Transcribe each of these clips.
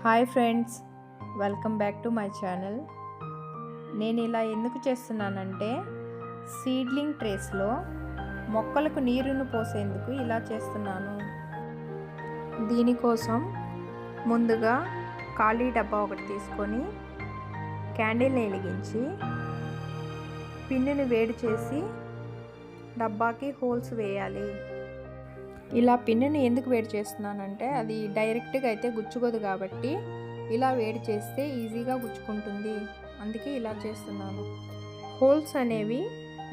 Hi friends, welcome back to my channel. నేను ఇలా ఎందుకు చేస్తున్నానంటే సీడ్లింగ్ ట్రేస్లో మొక్కలకు నీరును పోసేందుకు ఇలా చేస్తున్నాను. దీనికోసం ముందుగా ఖాళీ డబ్బా ఒకటి తీసుకొని క్యాండిల్ని వెలిగించి పిన్నుని వేడి చేసి డబ్బాకి హోల్స్ వేయాలి. ఇలా పిన్నుని ఎందుకు వేడి చేస్తున్నానంటే అది డైరెక్ట్గా అయితే గుచ్చుకోదు కాబట్టి ఇలా వేడి చేస్తే ఈజీగా గుచ్చుకుంటుంది, అందుకే ఇలా చేస్తున్నాను. హోల్స్ అనేవి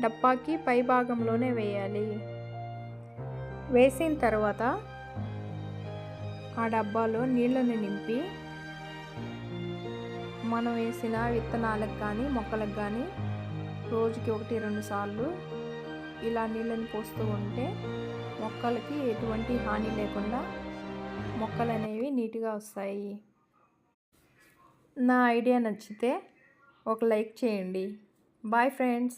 డబ్బాకి పై భాగంలోనే వేయాలి. వేసిన తర్వాత ఆ డబ్బాలో నీళ్ళని నింపి మనం వేసిన విత్తనాలకు కానీ మొక్కలకు కానీ రోజుకి 1-2 సార్లు ఇలా నీళ్ళని పోస్తూ ఉంటే మొక్కలకి ఎటువంటి హాని లేకుండా మొక్కలు అనేవి నీట్గా వస్తాయి. నా ఐడియా నచ్చితే ఒక లైక్ చేయండి. Bye friends.